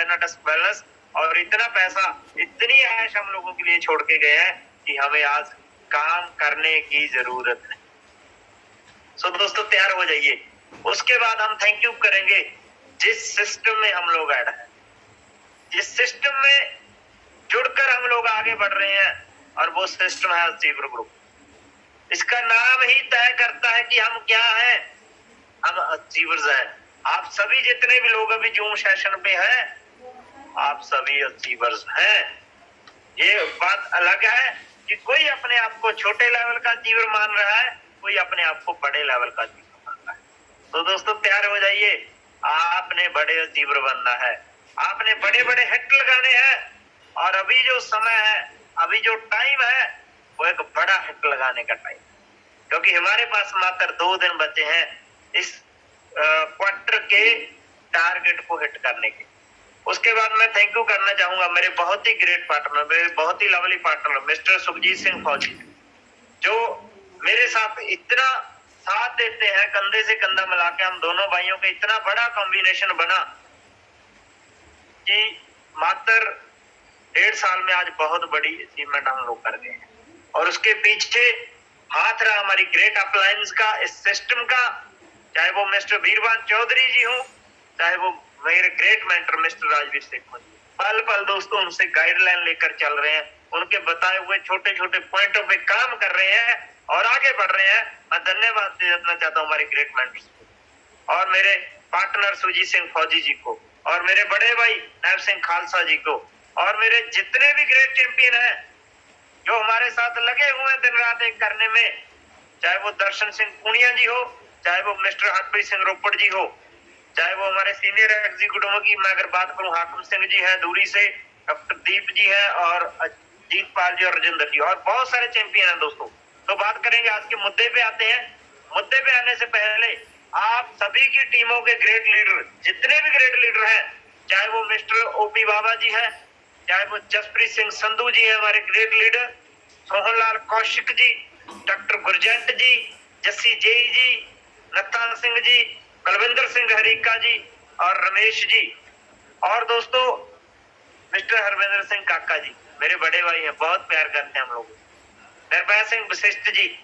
रहना dust balance, और इतना पैसा, इतनी ऐश हम लोगों के लिए छोड़ के गए हैं कि हमें आज काम करने की जरूरत है। सो दोस्तों तैयार हो जाइए। उसके बाद हम थैंक यू करेंगे जिस सिस्टम में हम लोग ऐड है, जिस सिस्टम में जुड़कर हम लोग आगे बढ़ रहे हैं, और वो सिस्टम है अचीवर ग्रुप। इसका नाम ही तय करता है कि हम क्या हैं, हम अचीवर्स हैं। आप सभी जितने भी लोग अभी जूम सेशन पे हैं, आप सभी अचीवर्स हैं। ये बात अलग है कि कोई अपने आप को छोटे लेवल का अचीवर मान रहा है, कोई अपने आप को बड़े लेवल का अचीवर मान रहा है। तो दोस्तों तैयार हो जाइए, आपने बड़े अचीवर बनना है, आपने बड़े बड़े हिट लगाने हैं, और अभी जो समय है, अभी जो टाइम है, वो एक बड़ा हिट लगाने का टाइम, क्योंकि हमारे पास मात्र 2 दिन बचे हैं इस क्वार्टर के टारगेट को हिट करने के। उसके बाद मैं थैंक यू करना चाहूंगा मेरे बहुत ही ग्रेट पार्टनर, मेरे बहुत ही lovely partner mister Sukhjeet Singh Fauji, जो मेरे साथ इतना साथ देते हैं, कंधे से कंधा मिला के हम दोनों भाइयों का इतना बड़ा कॉम्बिनेशन बना कि मात्र 1.5 साल में आज बहुत बड़ी अचीवमेंट हम लोग कर गए हैं। और उसके पीछे हाथ रहा हमारी ग्रेट अप्लायंस का, इस सिस्टम का, चाहे वो मिस्टर वीरवान चौधरी जी हो, चाहे वो मेरे great mentor mister Rajveer Singh हो। पल पल दोस्तों उनसे गाइडलाइन लेकर चल रहे हैं, उनके बताए हुए छोटे छोटे पॉइंटों पे काम कर रहे हैं और आगे बढ़ रहे हैं। मैं धन्यवाद देना चाहता हूँ हमारे ग्रेट मेंटर्स को, और मेरे पार्टनर सुजीत सिंह फौजी जी को, और मेरे बड़े भाई नैब सिंह खालसा जी को, और मेरे जितने भी ग्रेट चैंपियन हैं जो हमारे साथ लगे हुए हैं दिन रात एक करने में, चाहे वो दर्शन सिंह पुनिया जी हो, चाहे वो मिस्टर हरप्रीत सिंह रोपड़ जी हो, चाहे वो हमारे सीनियर एग्जीक्यूटिव की मैं अगर बात करूं हाकिम सिंह जी है दूरी से, डॉक्टर दीप जी है, और अजीत पाल जी और राजेंद्र जी, और बहुत सारे चैंपियन हैं दोस्तों। तो बात करेंगे आज के मुद्दे पे आते हैं। मुद्दे पे आने से पहले आप सभी की टीमों के ग्रेट लीडर, जितने भी ग्रेट लीडर हैं, चाहे वो मिस्टर ओपी बाबा जी है, चाहे वो जसप्रीत सिंह संधू जी है हमारे great leader, Sohanlal Kaushik ji, doctor Gurjant जी, जस्सी जेई जी, नत्ता सिंह जी, बलविंदर सिंह हरीका जी, और रमेश जी, और दोस्तों मिस्टर हरविंदर सिंह काका जी मेरे बड़े भाई हैं, बहुत प्यार करते हैं हम लोग, निर्भय सिंह वशिष्ठ जी।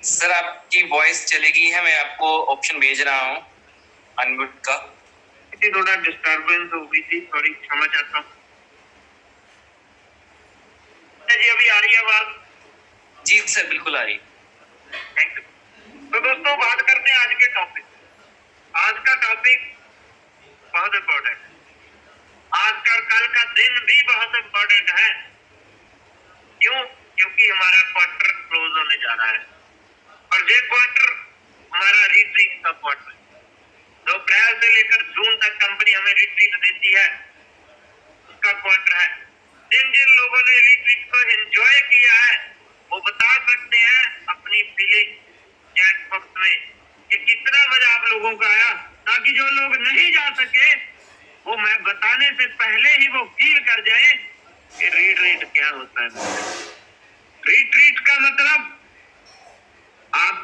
सर आपकी वॉइस चलेगी है, मैं आपको ऑप्शन भेज रहा हूँ अनम्यूट का। थोड़ा डिस्टर्बेंस हो गई थी, सॉरी, क्षमा चाहता हूँ जी। अभी आ रही है आवाज? जी सर बिल्कुल आ रही। Thank you. तो दोस्तों बात करते हैं आज के टॉपिक। आज का टॉपिक बहुत इम्पोर्टेंट है, आज का कल का दिन भी बहुत इम्पोर्टेंट है। क्यों? क्योंकि हमारा क्वार्टर क्लोज होने जा रहा है, और ये क्वार्टर हमारा रिट्रीट का क्वार्टर, जो अप्रैल से लेकर जून तक कंपनी हमें रिट्रीट देती है, उसका क्वार्टर है। जिन जिन लोगों ने रिट्रीट को एंजॉय किया है वो बता सकते हैं अपनी फीलिंग चैट बॉक्स में कि कितना मजा आप लोगों को आया, ताकि जो लोग नहीं जा सके वो मैं बताने से पहले ही वो फील कर जाए कि रिट्रीट क्या होता है। रिट्रीट का मतलब आप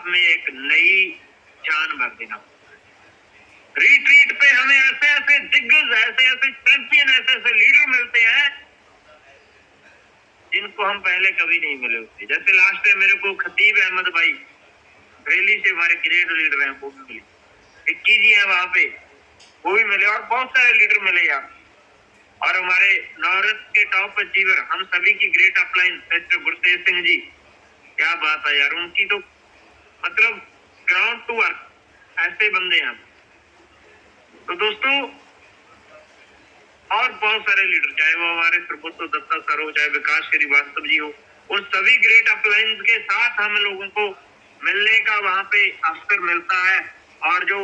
में एक नई जान भर देना। रिट्रीट पे हमें ऐसे ऐसे दिग्गज, ऐसे ऐसे चैंपियन, ऐसे ऐसे लीडर मिलते हैं जिनको हम पहले कभी नहीं मिले होते। जैसे लास्ट टाइम मेरे को खतीब अहमद भाई रैली से हमारे ग्रेट लीडर हैं, वो भी मिले, इक्की जी है वहां पे, वो भी मिले, और बहुत सारे लीडर मिले यार। और हमारे नवरत्न के टॉप अचीवर हम सभी की great upline mister Gurtej Singh ji, क्या बात है यार, उनकी तो मतलब ग्राउंड टू अर्थ ऐसे बंदे हैं। तो दोस्तों और बहुत सारे लीडर, चाहे वो हमारे प्रभुत्व दत्ता सर हो, चाहे विकास श्रीवास्तव जी हो, उन सभी ग्रेट अपलाइंस के साथ हम लोगों को मिलने का वहां पे अवसर मिलता है, और जो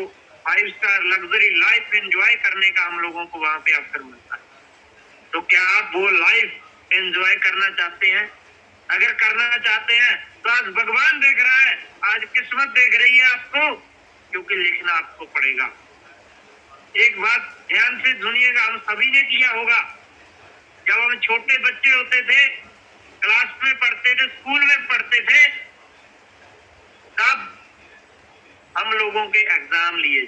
5 स्टार लग्जरी लाइफ एंजॉय करने का हम लोगों को वहां पे अवसर मिलता है। तो क्या आप वो लाइफ एंजॉय करना चाहते हैं? अगर करना चाहते हैं तो आज भगवान देख रहा है, आज किस्मत देख रही है आपको, क्योंकि लिखना आपको पड़ेगा। एक बात ध्यान से सुनिएगा, हम सभी ने किया होगा। जब हम छोटे बच्चे होते थे, क्लास में पढ़ते थे, स्कूल में पढ़ते थे, तब हम लोगों के एग्जाम लिए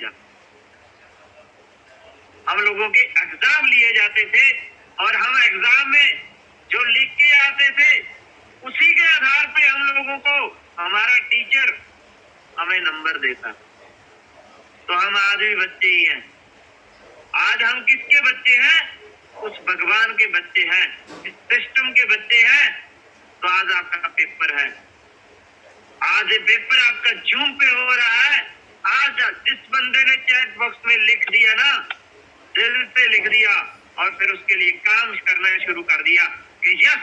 जाते थे और हम एग्जाम में जो लिख के आते थे उसी के आधार पे हम लोगों को हमारा टीचर हमें नंबर देता। तो हम आज भी बच्चे ही हैं। आज हम किसके बच्चे हैं? उस भगवान के बच्चे हैं, इस सिस्टम के बच्चे हैं। तो आज आपका पेपर है, आज ये पेपर आपका जूम पे हो रहा है। आज जिस बंदे ने चैट बॉक्स में लिख दिया ना, दिल से लिख दिया और फिर उसके लिए काम करना शुरू कर दिया कि यस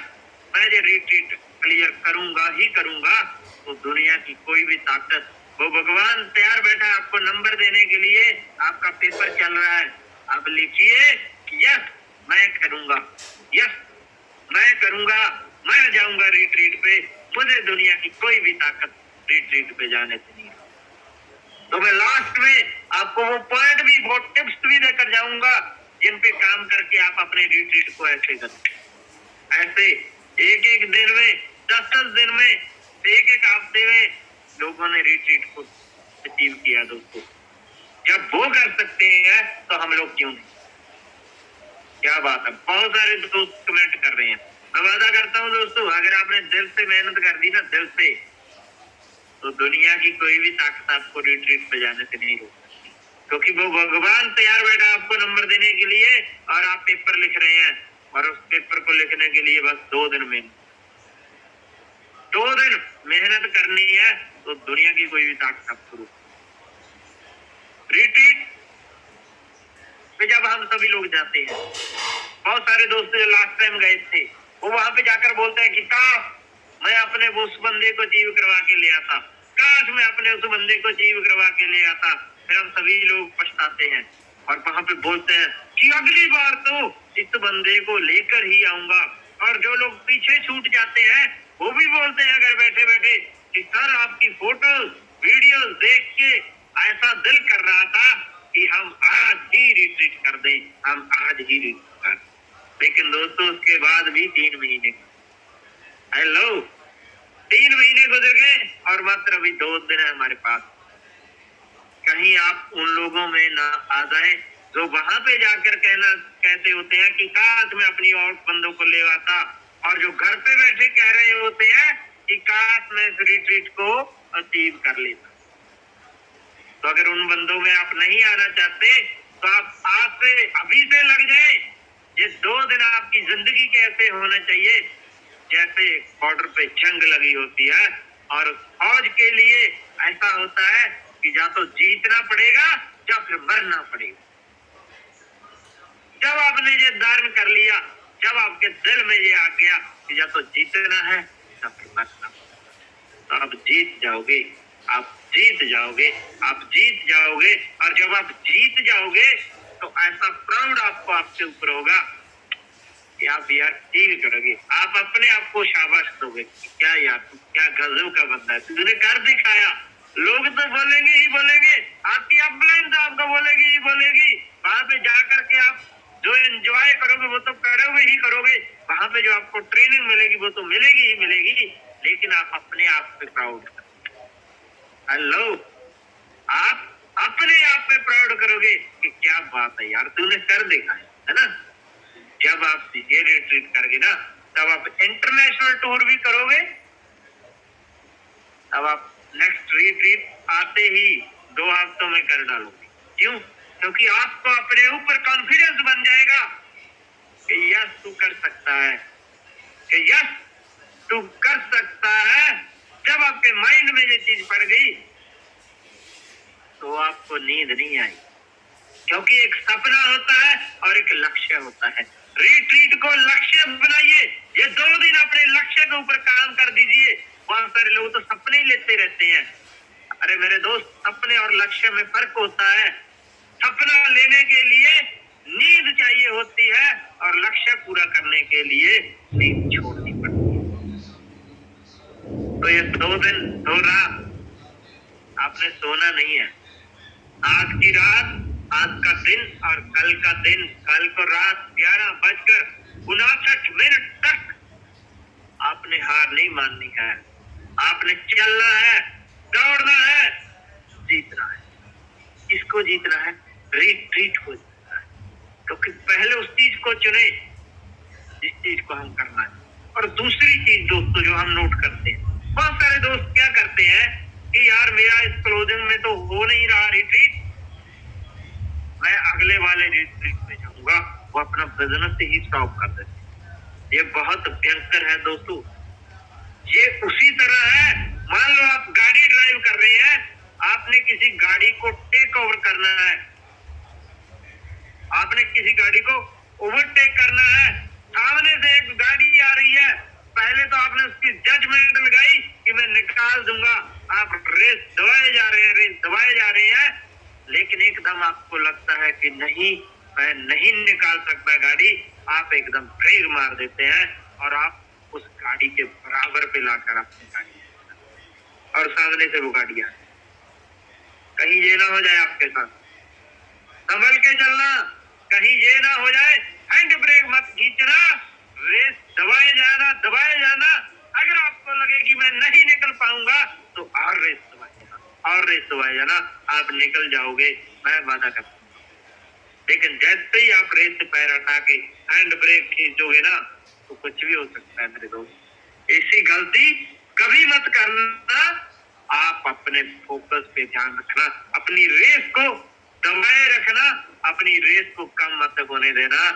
मैं ये रिट्रीट क्लियर करूंगा ही करूंगा, तो दुनिया की कोई भी ताकत, वो भगवान तैयार बैठा है आपको नंबर देने के लिए। आपका पेपर चल रहा है, आप लिखिए कि यस मैं करूंगा, यस मैं करूंगा, मैं जाऊंगा रिट्रीट पे, मुझे दुनिया की कोई भी ताकत रिट्रीट पे जाने से नहीं। तो मैं लास्ट में आपको वो पॉइंट भी, वो टिप्स भी देकर जाऊंगा जिन पे काम करके आप अपने रिट्रीट को ऐसे करें। ऐसे एक एक दिन में, 10-10 दिन में, एक एक हफ्ते में लोगों ने रिट्रीट को अचीव किया। दोस्तों जब वो कर सकते हैं तो हम लोग क्यों नहीं? क्या बात है। बहुत सारे दोस्त कमेंट कर रहे हैं। मैं वादा करता हूँ दोस्तों, अगर आपने दिल से मेहनत कर दी ना, दिल से, तो दुनिया की कोई भी ताकत आपको रिट्रीट पे जाने से नहीं रोक सकती, क्योंकि वो भगवान तैयार बैठा आपको नंबर देने के लिए और आप पेपर लिख रहे हैं। और उस पेपर को लिखने के लिए बस 2 दिन मेहनत करनी है, तो दुनिया की कोई भी ताकत आपको रोक। रिट्रीट पे जब हम सभी लोग जाते हैं, बहुत सारे दोस्त जो लास्ट टाइम गए थे, वो वहां पे जाकर बोलते हैं कि काश मैं अपने उस बंदे को अचीव करवा के ले आता, काश मैं अपने उस बंदे को अचीव करवा के ले आता। फिर हम सभी लोग पछताते हैं और वहां पे बोलते हैं कि अगली बार तो इस बंदे को लेकर ही आऊंगा। और जो लोग पीछे छूट जाते हैं वो भी बोलते हैं घर बैठे बैठे कि सर आपकी फोटो वीडियो देख के ऐसा दिल कर रहा था कि हम आज ही रिट्रीट कर दें, हम आज ही रिट्रीट कर। लेकिन दोस्तों उसके बाद भी 3 महीने, हेलो 3 महीने गुजर गए और मात्र अभी 2 दिन है हमारे पास। कहीं आप उन लोगों में ना आ जाए जो वहां पे जाकर कहते होते हैं कि काश मैं अपनी और बंदों को ले आता, और जो घर पे बैठे कह रहे होते हैं कि काश मैं इस रिट्रीट को अचीव कर लेता। तो अगर उन बंदों में आप नहीं आना चाहते तो आप आज से, अभी से लग जाए। ये 2 दिन आपकी जिंदगी के ऐसे होने चाहिए जैसे बॉर्डर पे जंग लगी होती है और फौज के लिए ऐसा होता है कि या तो जीतना पड़ेगा या फिर मरना पड़ेगा। जब आपने ये धारण कर लिया, जब आपके दिल में ये आ गया कि या तो जीतना है या फिर मरना, तो आप जीत जाओगे, आप जीत जाओगे, आप जीत जाओगे। और जब आप जीत जाओगे तो ऐसा प्राउड आपको आपके ऊपर होगा कि आप यार फील करोगे, आप अपने आप को शाबाश दोगे, क्या यार तू क्या गजब का बंदा है, तूने कर दिखाया। लोग तो बोलेंगे ही बोलेंगे, आपकी अपलाइन तो आपको बोलेगी ही बोलेगी। वहां पे जाकर के आप जो एंजॉय करोगे वो तो करोगे ही करोगे, वहां पे जो आपको ट्रेनिंग मिलेगी वो तो मिलेगी ही मिलेगी, लेकिन आप अपने आप पे प्राउड, हेलो, आप अपने आप पे प्राउड करोगे कि क्या बात है यार तूने कर देखा है ना। जब आप ये रिट्रीट करोगे ना, तब आप इंटरनेशनल टूर भी करोगे। अब आप नेक्स्ट रिट्रीट आते ही 2 हफ्तों में कर डालोगे। क्यों? क्योंकि आपको अपने ऊपर कॉन्फिडेंस बन जाएगा कि यस तू कर सकता है, कि यस तू कर सकता है। जब आपके माइंड में ये चीज पड़ गई तो आपको नींद नहीं आई, क्योंकि एक सपना होता है और एक लक्ष्य होता है। रिट्रीट को लक्ष्य बनाइए, ये 2 दिन अपने लक्ष्य के ऊपर काम कर दीजिए। बहुत सारे लोग तो सपने ही लेते रहते हैं। अरे मेरे दोस्त, सपने और लक्ष्य में फर्क होता है। सपना लेने के लिए नींद चाहिए होती है और लक्ष्य पूरा करने के लिए नींद छोड़नी पड़ती है। तो ये 2 दिन 2 रात आपने सोना नहीं है। आज की रात, आज का दिन और कल का दिन, कल को रात 11:59 तक आपने हार नहीं माननी है। आपने चलना है, दौड़ना है, जीतना है। किसको जीतना है? रिट्रीट को जीतना है। क्योंकि पहले उस चीज को चुने जिस चीज को हम करना है। और दूसरी चीज दोस्तों जो हम नोट करते हैं, बहुत सारे दोस्त क्या करते हैं कि यार मेरा इस क्लोजिंग में तो हो नहीं रहा रिट्रीट, मैं अगले वाले रिट्रीट में जाऊंगा। वो अपना बिजनेस ही स्टॉप कर देते हैं। ये बहुत भयंकर है दोस्तों। ये उसी तरह है, मान लो आप गाड़ी ड्राइव कर रहे हैं, आपने किसी गाड़ी को टेक ओवर करना है, आपने किसी गाड़ी को ओवरटेक करना है, सामने से एक गाड़ी आ रही है, पहले तो आपने उसकी जजमेंट लगाई कि मैं निकाल दूंगा, आप रेस दबाए जा रहे हैं, लेकिन एकदम आपको लगता है कि नहीं, मैं नहीं निकाल सकता गाड़ी, आप एकदम ब्रेक मार देते हैं और आप उस गाड़ी के बराबर पे लाकर अपनी गाड़ी, और सामने से वो गाड़ी आ, कहीं ये ना हो जाए आपके साथ, संभल के चलना, कहीं ये ना हो जाए, हैंड ब्रेक मत खींचना, रेस दबाए जाना। अगर आपको लगे कि मैं नहीं निकल पाऊंगा तो और रेस दबाए जाना, आप निकल जाओगे, मैं वादा करता हूं। लेकिन जैसे ही आप रेस से पैर हटा के हैंड ब्रेक खींचोगे ना, तो कुछ भी हो सकता है मेरे दोस्त। ऐसी गलती कभी मत करना। आप अपने फोकस पे ध्यान रखना, अपनी रेस को दबाए रखना, अपनी रेस को कम मत होने देना,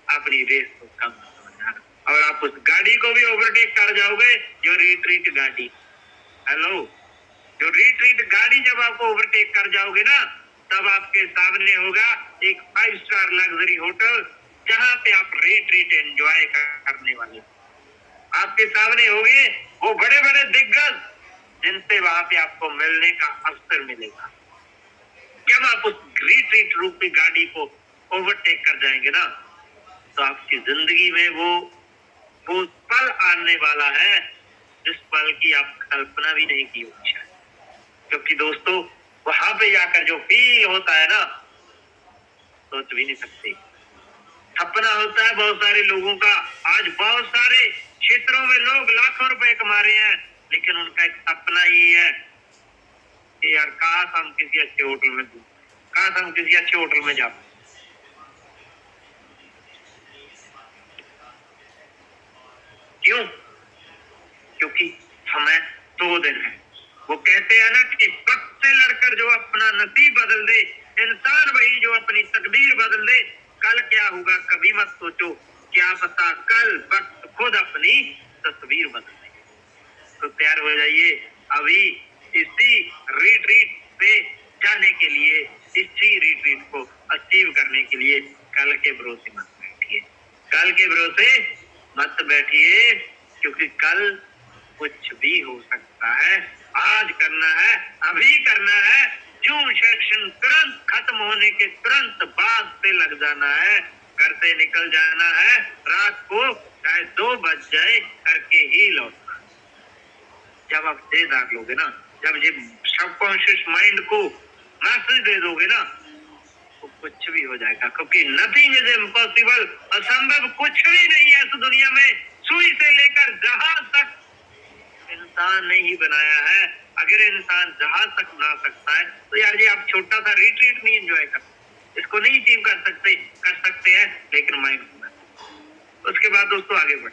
अपनी रेस को कम मत होने देना, और आप उस गाड़ी को भी ओवरटेक कर जाओगे जो रिट्रीट गाड़ी, हेलो, जो रिट्रीट गाड़ी जब आपको ओवरटेक कर जाओगे ना, तब आपके सामने होगा एक 5 स्टार लग्जरी होटल, जहां पे आप रिट्रीट एंजॉय करने वाले, आपके सामने होंगे वो बड़े बड़े दिग्गज जिनसे वहां पे आपको मिलने का अवसर मिलेगा। जब आप उस रिट्रीट रूपी गाड़ी को ओवरटेक कर जाएंगे ना, तो आपकी जिंदगी में वो पल आने वाला है जिस पल की आप कल्पना भी नहीं की होगी शायद। क्योंकि दोस्तों वहां पे जाकर जो फील होता है ना, सोच भी नहीं सकते। सपना होता है बहुत सारे लोगों का, आज बहुत सारे क्षेत्रों में लोग लाखों रुपए कमा रहे हैं, लेकिन उनका एक सपना ही है कि यार काश हम किसी अच्छे होटल में, काश हम किसी अच्छे होटल में जा। क्यों? क्योंकि समय 2 दिन है। वो कहते हैं ना कि वक्त से लड़कर जो अपना नसीब बदल दे, इंसान वही जो अपनी तकदीर बदल दे। कल क्या होगा कभी मत सोचो, क्या पता कल वक्त खुद अपनी तस्वीर बदल दे। तो तैयार हो जाइए अभी इसी रिट्रीट पे जाने के लिए, इसी रिट्रीट को अचीव करने के लिए। कल के भरोसे मत बैठिए, कल के भरोसे मत बैठिए, क्योंकि कल कुछ भी हो सकता है। आज करना है, अभी करना है। जून सेशन तुरंत खत्म होने के तुरंत बाद से लग जाना है, घर से निकल जाना है, रात को चाहे 2 बज जाए करके ही लौटना। जब आप दे दाग लोगे ना, जब ये सबकॉन्शियस माइंड को मैसेज दे दोगे ना, तो कुछ भी हो जाएगा, क्योंकि नथिंग इज इम्पॉसिबल, असंभव कुछ भी नहीं है इस दुनिया में। सुई से लेकर जहाज तक इंसान ने ही बनाया है। अगर इंसान जहाज तक बना सकता है तो यार ये आप छोटा सा रिट्रीट नहीं एंजॉय कर, इसको नहीं अचीव कर सकते हैं, लेकिन माइंड को। उसके बाद दोस्तों आगे बढ़,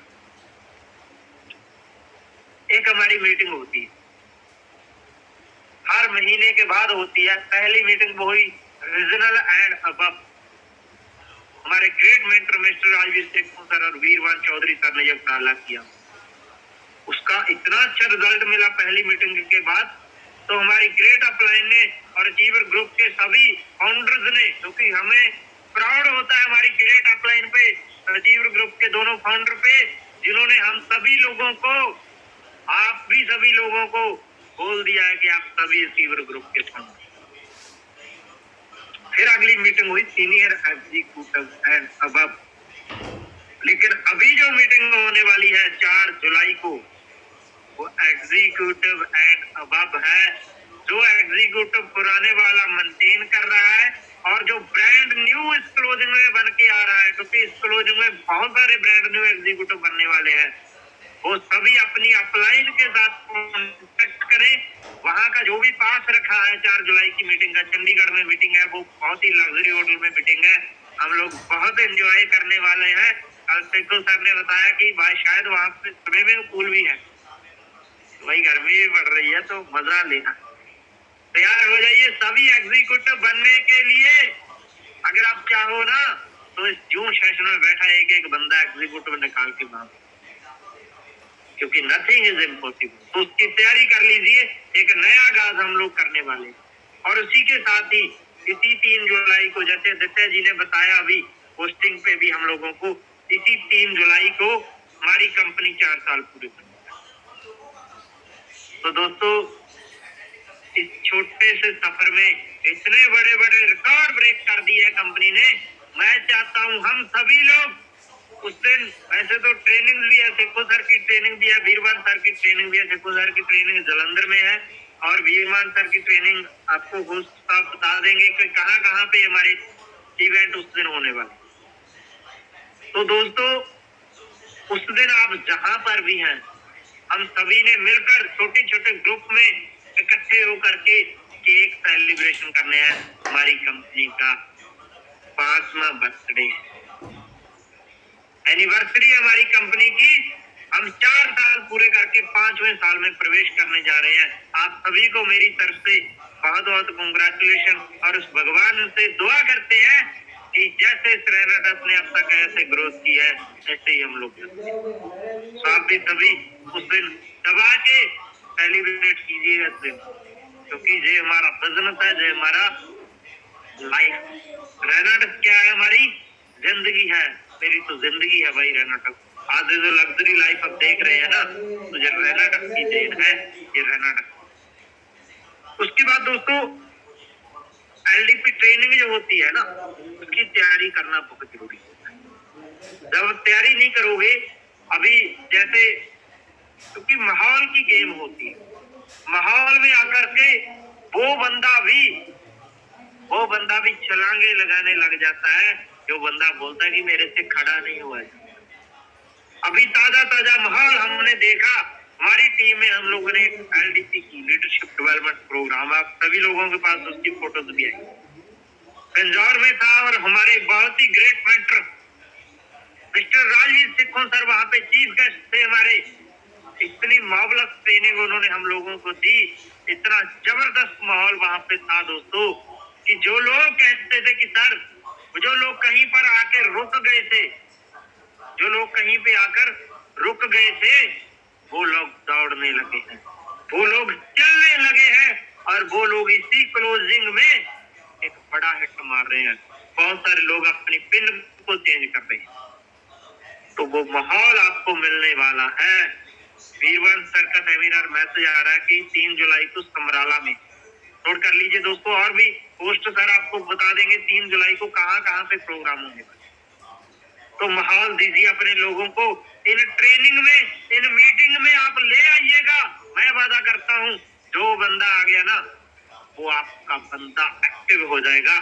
एक हमारी मीटिंग होती है, हर महीने के बाद होती है। पहली मीटिंग वो हुई रीजनल एंड अबव, हमारे great mentor mister Rajveer Shaikh sir और वीरवान चौधरी सर ने जब ताला किया, उसका इतना अच्छा रिजल्ट मिला पहली मीटिंग के बाद। तो हमारी ग्रेट अपलाइन ने और अचीवर ग्रुप के सभी फाउंडर्स ने, क्योंकि हमें प्राउड होता है हमारी ग्रेट अपलाइन पे, अचीवर ग्रुप के दोनों फाउंडर पे, जिन्होंने हम सभी लोगों को, आप भी सभी लोगों को बोल दिया है कि आप सभी अचीवर ग्रुप के फाउंडर। फिर अगली मीटिंग हुई सीनियर एग्जीक्यूटिव एंड अबव। लेकिन अभी जो मीटिंग होने वाली है 4 जुलाई को, वो एग्जीक्यूटिव एंड अबव है। जो एग्जीक्यूटिव पुराने वाला मेंटेन कर रहा है और जो ब्रांड न्यू इस क्लोजिंग में बन के आ रहा है, क्योंकि इस क्लोजिंग में बहुत सारे ब्रांड न्यू एग्जीक्यूटिव बनने वाले हैं, वो सभी अपनी अपलाइन के साथ कॉन्टेक्ट करें। वहां का जो भी पास रखा है 4 जुलाई की मीटिंग का, चंडीगढ़ में मीटिंग है, वो बहुत ही लग्जरी होटल में मीटिंग है, हम लोग बहुत एंजॉय करने वाले हैं। कल शेखर सर ने बताया कि भाई शायद वहां पे स्विमिंग पूल भी है, वही गर्मी भी बढ़ रही है तो मजा लेना। तैयार हो जाइए सभी एग्जीक्यूटिव बनने के लिए। अगर आप चाहो ना तो इस जूम सेशन में बैठा एक बंदा एग्जीक्यूटिव निकाल के मांगो, क्योंकि नथिंग इज इम्पॉसिबल। तो उसकी तैयारी कर लीजिए, एक नया आगाज हम लोग करने वाले। और उसी के साथ ही इसी 3 जुलाई को, जैसे आदित्य जी ने बताया अभी पोस्टिंग पे भी, हम लोगों को इसी 3 जुलाई को हमारी कंपनी 4 साल पूरे करेगी। तो दोस्तों, इस छोटे से सफर में इतने बड़े बड़े रिकॉर्ड ब्रेक कर दिए है कंपनी ने। मैं चाहता हूं हम सभी लोग उस दिन, वैसे तो ट्रेनिंग भी है, शेखर सर की ट्रेनिंग भी है, वीरवान सर की ट्रेनिंग भी है, शेखर सर की ट्रेनिंग जलंधर में है और वीरवान सर की ट्रेनिंग आपको होस्ट साहब बता देंगे कि कहाँ कहाँ पे हमारे इवेंट उस दिन होने वाले। तो दोस्तों, उस दिन आप जहां पर भी हैं, हम सभी ने मिलकर छोटे छोटे ग्रुप में इकट्ठे होकर के केक सेलिब्रेशन करने हैं। हमारी कंपनी का 5वां बर्थडे एनिवर्सरी हमारी कंपनी की। हम 4 साल पूरे करके 5वें साल में प्रवेश करने जा रहे हैं। आप सभी को मेरी तरफ से बहुत बहुत कांग्रेचुलेशन, और उस भगवान से दुआ करते हैं कि जैसे रेनाडस ने अब तक ऐसे ग्रोथ की है, ऐसे ही हम लोग। तो आप भी सभी उस दिन दबा के सेलिब्रेट कीजिएगा इस दिन, क्योंकि ये हमारा बिजनेस है, ये हमारा लाइफ। रेनाडस क्या है? हमारी जिंदगी है। मेरी तो जिंदगी है भाई रेनाडस। आज जो लग्जरी लाइफ आप देख रहे हैं ना, तो ये रेनाडस की देन है, ये रेनाडस। उसके बाद दोस्तों, एलडीपी ट्रेनिंग जो होती है ना, उसकी तैयारी करना बहुत जरूरी है। जब तैयारी नहीं करोगे, अभी जैसे, क्योंकि माहौल की गेम होती है, माहौल में आकर के वो बंदा भी छलांगे लगाने लग जाता है, जो बंदा बोलता है कि मेरे से खड़ा नहीं हुआ है। अभी ताजा माहौल हमने देखा, हमारी टीम में हम लोगों ने एलडीपी की लीडरशिप डेवलपमेंट प्रोग्राम, आप सभी लोगों के पास उसकी फोटोज भी आई, पिंजौर में था। और हमारे बहुत ही ग्रेट मेंटर मिस्टर राजवीर सिखों सर वहां पे चीफ गेस्ट थे हमारे। इतनी मार्वलस ट्रेनिंग उन्होंने हम लोगों को दी, इतना जबरदस्त माहौल वहां पे था दोस्तों, कि जो लोग कहते थे कि सर, जो लोग कहीं पर आके रुक गए थे, जो लोग कहीं पे आकर रुक गए थे, वो लोग दौड़ने लगे हैं, वो लोग चलने लगे हैं, और वो लोग इसी क्लोजिंग में एक बड़ा हिट मार रहे हैं। बहुत सारे लोग अपनी पिन को चेंज कर रहे हैं। तो वो माहौल आपको मिलने वाला है। वीरवान सर का सेमिनार मैसेज आ रहा है कि 3 जुलाई को समराला में, नोट कर लीजिए दोस्तों। और भी पोस्ट सर आपको बता देंगे 3 जुलाई को कहाँ कहाँ पे प्रोग्राम होंगे। तो माहौल दीजिए अपने लोगों को, इन ट्रेनिंग में, इन मीटिंग में आप ले आइएगा। मैं वादा करता हूँ, जो बंदा आ गया ना, वो आपका बंदा एक्टिव हो जाएगा,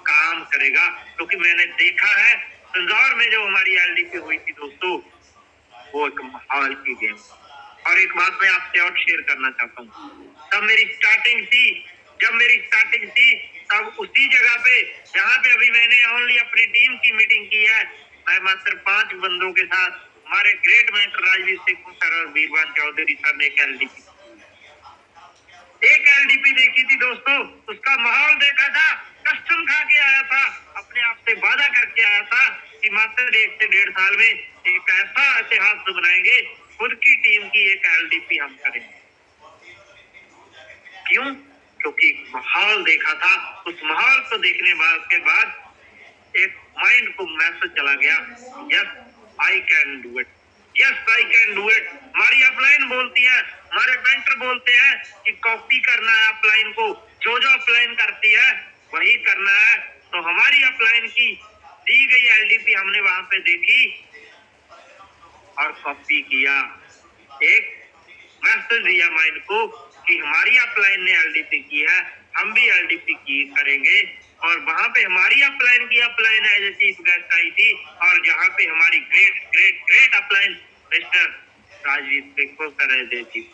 काम करेगा। क्योंकि मैंने देखा है पिंजौर में जो हमारी एलडीपी हुई थी दोस्तों, वो एक माहौल की गेम। और एक बात मैं आपसे और शेयर करना चाहता हूँ, जब मेरी स्टार्टिंग थी, तब उसी जगह पे जहाँ पे अभी मैंने ओनली अपनी टीम की मीटिंग की है, मैं मात्र 5 बंदों के साथ, हमारे great mentor Rajveer Singh sir और वीरवान चौधरी सर ने एक एलडीपी देखी थी दोस्तों। उसका माहौल देखा था, कस्टम खा के आया था, अपने आप से वादा करके आया था कि मात्र 1 से 1.5 साल में एक ऐसा इतिहास बनाएंगे, खुद की टीम की एक एलडीपी हम करेंगे। क्यों? क्योंकि माहौल देखा था। उस माहौल को देखने के बाद एक माइंड को मैसेज चला गया, yes I can do it, yes I can do it. हमारी अपलाइन बोलती है, हमारे मेंटर बोलते हैं कि कॉपी करना है अपलाइन को, जो अपलाइन करती है वही करना है। तो हमारी अपलाइन की दी गई एलडीपी हमने वहां पे देखी और कॉपी किया, एक मैसेज दिया माइंड को कि हमारी अपलाइन ने एलडीपी की है, हम भी एलडीपी की करेंगे। और वहां पे हमारी अपलाइन की upline as a chief guest आई थी, और जहां पे हमारी great great great upline mister Rajveer Sikkho sir as a chief.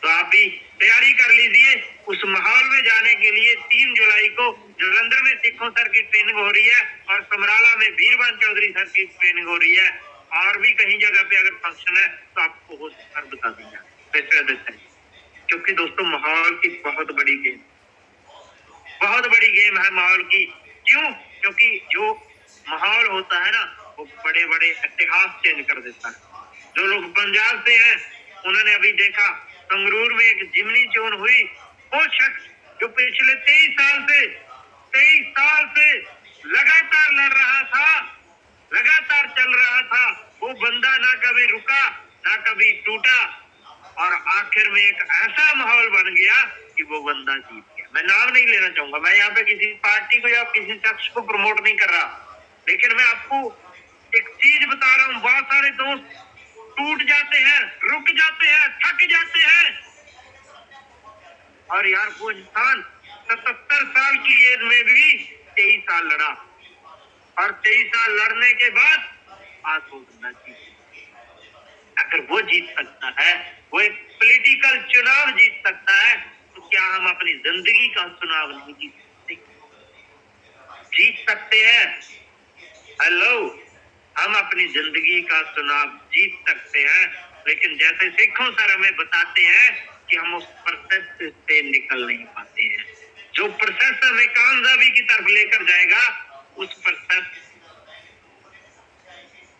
तो आप भी तैयारी कर लीजिए उस माहौल में जाने के लिए। 3 जुलाई को जलंधर में सिक्खों सर की ट्रेनिंग हो रही है और समराला में वीरवान चौधरी सर की ट्रेनिंग हो रही है, और भी कहीं जगह पे अगर फंक्शन है तो आपको वो सर बता देंगे। क्योंकि दोस्तों माहौल की बहुत बड़ी गेम है माहौल की। क्यों? क्योंकि जो माहौल होता है ना वो बड़े बड़े इतिहास चेंज कर देता है। जो लोग पंजाब से हैं उन्होंने अभी देखा संगरूर में एक जिमनी चोन हुई, वो शख्स जो पिछले 23 साल से लगातार लड़ रहा था, लगातार चल रहा था, वो बंदा ना कभी रुका ना कभी टूटा, और आखिर में एक ऐसा माहौल बन गया कि वो बंदा जीत गया। मैं नाम नहीं लेना चाहूंगा, मैं यहाँ पे किसी पार्टी को या किसी शख्स को प्रमोट नहीं कर रहा, लेकिन मैं आपको एक चीज बता रहा हूँ। बहुत सारे दोस्त टूट जाते हैं, रुक जाते हैं, थक जाते हैं, और यार वो इंसान 77 साल की एज में भी 23 साल लड़ा, और 23 साल लड़ने के बाद आज वो बंदा जीत। अगर वो जीत सकता है, वो एक पॉलिटिकल चुनाव जीत सकता है, तो क्या हम अपनी जिंदगी का चुनाव नहीं जीत सकते? जीत सकते हैं। हेलो, हम अपनी जिंदगी का चुनाव जीत सकते हैं, लेकिन जैसे सिक्खों सर हमें बताते हैं कि हम उस प्रोसेस से निकल नहीं पाते हैं। जो प्रोसेस हमें कामयाबी की तरफ लेकर जाएगा, उस प्रोसेस